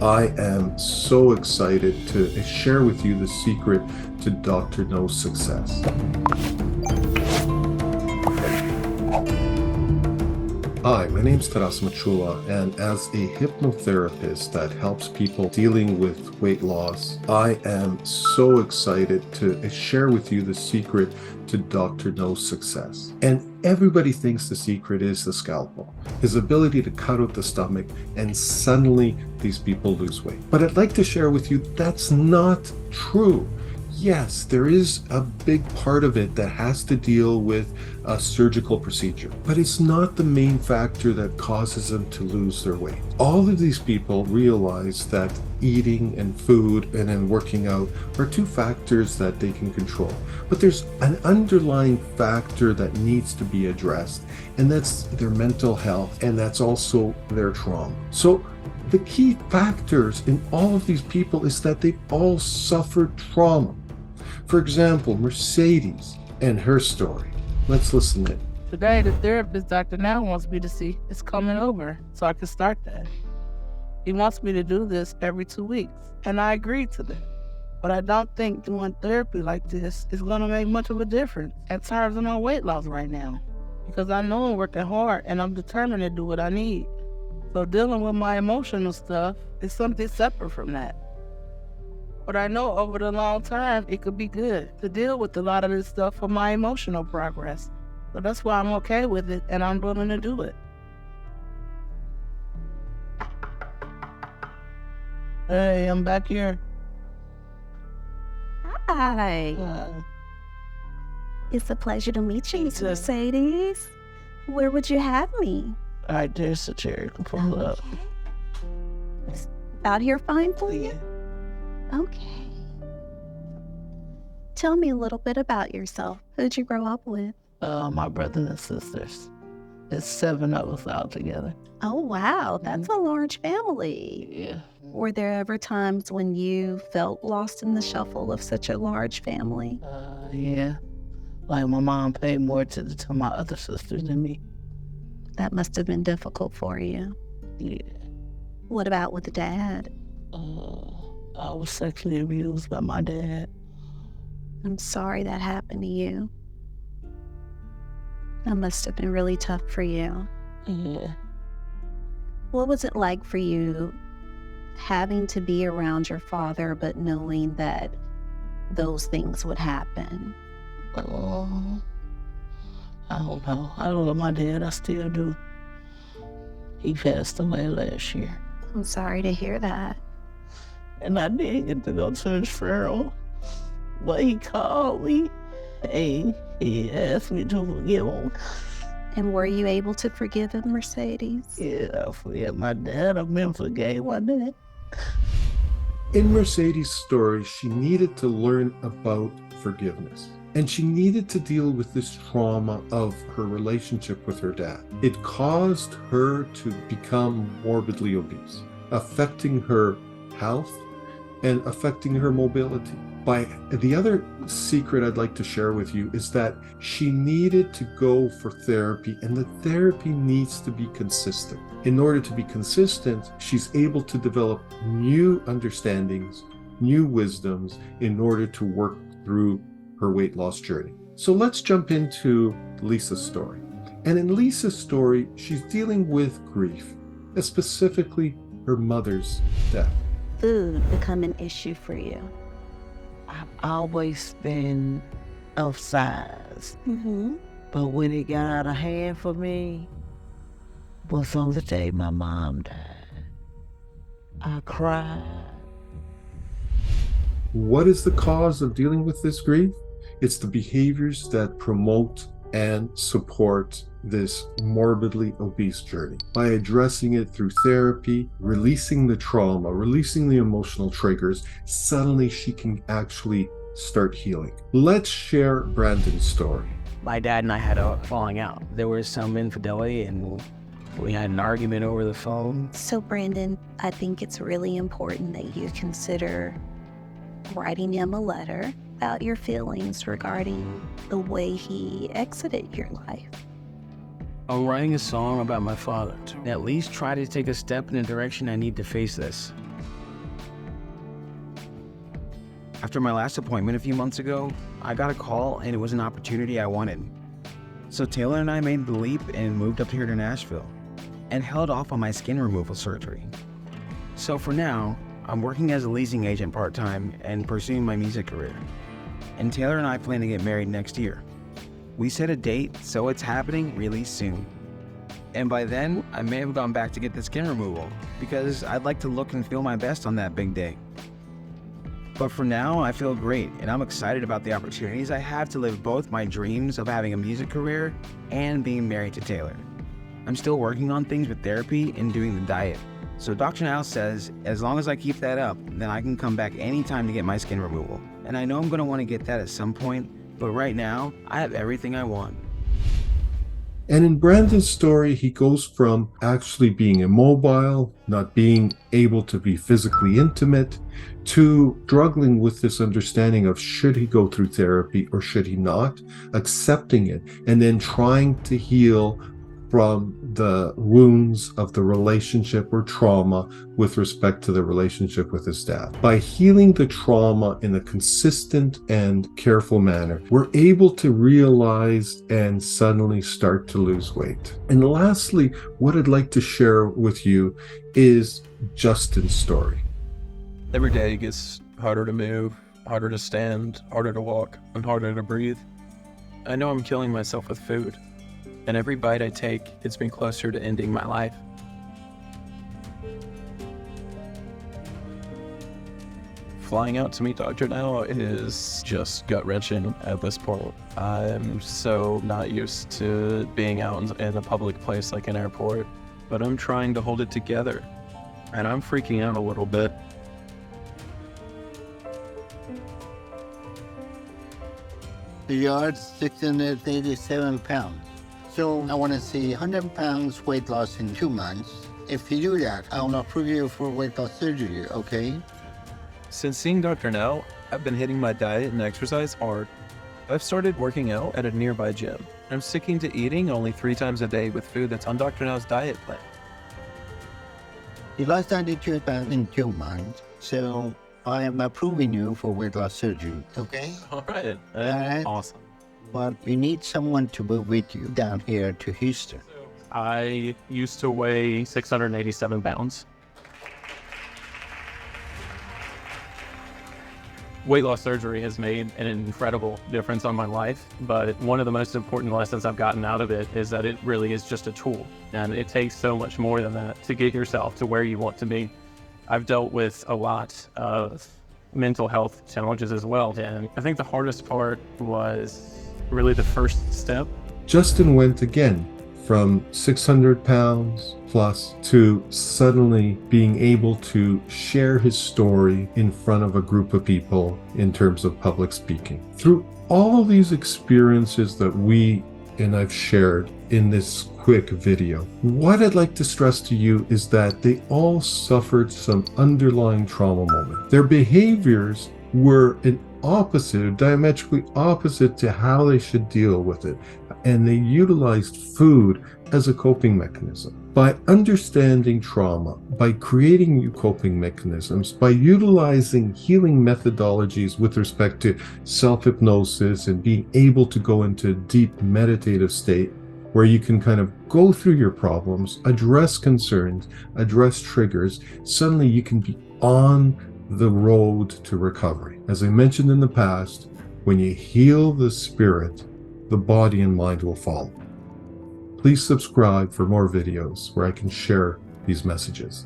I am so excited to share with you the secret to Dr. No's success. Hi, my name is Machula, and as a hypnotherapist that helps people dealing with weight loss, I am so excited to share with you the secret to Dr. No's success. And everybody thinks the secret is the scalpel, his ability to cut out the stomach, and suddenly these people lose weight. But I'd like to share with you that's not true. Yes, there is a big part of it that has to deal with a surgical procedure, but it's not the main factor that causes them to lose their weight. All of these people realize that eating and food and then working out are two factors that they can control, but there's an underlying factor that needs to be addressed, and that's their mental health, and that's also their trauma. So the key factors in all of these people is that they've all suffered trauma. For example, Mercedes and her story. Let's listen in. Today, the therapist Dr. Now wants me to see is coming over so I can start that. He wants me to do this every 2 weeks, and I agreed to that. But I don't think doing therapy like this is going to make much of a difference in terms of my weight loss right now, because I know I'm working hard and I'm determined to do what I need. So dealing with my emotional stuff is something separate from that. But I know over the long term, it could be good to deal with a lot of this stuff for my emotional progress. So that's why I'm okay with it and I'm willing to do it. Hey, I'm back here. Hi. It's a pleasure to meet you, Miss Mercedes. Where would you have me? All right, there's the chair. You can pull it up. Out here fine for you? Okay. Tell me a little bit about yourself. Who'd you grow up with? My brothers and sisters. There's 7 of us all together. Oh, wow. That's a large family. Yeah. Were there ever times when you felt lost in the shuffle of such a large family? Yeah. Like my mom paid more attention to my other sisters than me. That must have been difficult for you. Yeah. What about with Dad? I was sexually abused by my dad. I'm sorry that happened to you. That must have been really tough for you. Yeah. What was it like for you having to be around your father, but knowing that those things would happen? I don't know. I love my dad. I still do. He passed away last year. I'm sorry to hear that. And I did get to go to his funeral. But he called me. And he asked me to forgive him. And were you able to forgive him, Mercedes? Yeah, I forget my dad. I've been forgave my dad. In Mercedes' story, she needed to learn about forgiveness. And she needed to deal with this trauma of her relationship with her dad. It caused her to become morbidly obese, affecting her health and affecting her mobility. The other secret I'd like to share with you is that she needed to go for therapy, and the therapy needs to be consistent. In order to be consistent, she's able to develop new understandings, new wisdoms in order to work through her weight loss journey. So let's jump into Lisa's story. And in Lisa's story, she's dealing with grief, and specifically her mother's death. Food become an issue for you? I've always been of size. Mm-hmm. But when it got out of hand for me was on the day my mom died. I cried. What is the cause of dealing with this grief? It's the behaviors that promote and support this morbidly obese journey. By addressing it through therapy, releasing the trauma, releasing the emotional triggers, suddenly she can actually start healing. Let's share Brandon's story. My dad and I had a falling out. There was some infidelity and we had an argument over the phone. So, Brandon, I think it's really important that you consider writing him a letter about your feelings regarding the way he exited your life. I'm writing a song about my father. At least try to take a step in the direction I need to face this. After my last appointment a few months ago, I got a call and it was an opportunity I wanted. So Taylor and I made the leap and moved up here to Nashville and held off on my skin removal surgery. So for now, I'm working as a leasing agent part-time and pursuing my music career. And Taylor and I plan to get married next year. We set a date, so it's happening really soon. And by then, I may have gone back to get the skin removal because I'd like to look and feel my best on that big day. But for now, I feel great, and I'm excited about the opportunities I have to live both my dreams of having a music career and being married to Taylor. I'm still working on things with therapy and doing the diet. So Dr. Now says, as long as I keep that up, then I can come back anytime to get my skin removal. And I know I'm gonna wanna get that at some point, but right now, I have everything I want. And in Brandon's story, he goes from actually being immobile, not being able to be physically intimate, to struggling with this understanding of should he go through therapy or should he not, accepting it, and then trying to heal from the wounds of the relationship or trauma with respect to the relationship with his dad. By healing the trauma in a consistent and careful manner, we're able to realize and suddenly start to lose weight. And lastly, what I'd like to share with you is Justin's story. Every day gets harder to move, harder to stand, harder to walk, and harder to breathe. I know I'm killing myself with food, and every bite I take, it's been closer to ending my life. Flying out to meet Dr. Now is just gut-wrenching at this point. I'm so not used to being out in a public place like an airport, but I'm trying to hold it together, and I'm freaking out a little bit. You're 687 pounds. So I want to see 100 pounds weight loss in 2 months. If you do that, I'll approve you for weight loss surgery, okay? Since seeing Dr. Now, I've been hitting my diet and exercise hard. I've started working out at a nearby gym. I'm sticking to eating only 3 times a day with food that's on Dr. Now's diet plan. You lost 92 pounds in 2 months, so I am approving you for weight loss surgery, okay? All right. Alright. Awesome. But you need someone to be with you down here to Houston. I used to weigh 687 pounds. Weight loss surgery has made an incredible difference on my life, but one of the most important lessons I've gotten out of it is that it really is just a tool, and it takes so much more than that to get yourself to where you want to be. I've dealt with a lot of mental health challenges as well, and I think the hardest part was really the first step. Justin went again from 600 pounds plus to suddenly being able to share his story in front of a group of people in terms of public speaking. Through all of these experiences that I've shared in this quick video, what I'd like to stress to you is that they all suffered some underlying trauma moment. Their behaviors were diametrically opposite to how they should deal with it, and they utilized food as a coping mechanism. By understanding trauma, by creating new coping mechanisms, by utilizing healing methodologies with respect to self-hypnosis and being able to go into a deep meditative state where you can kind of go through your problems, address concerns, address triggers, suddenly you can be on the road to recovery. As I mentioned in the past, when you heal the spirit, the body and mind will follow. Please subscribe for more videos where I can share these messages.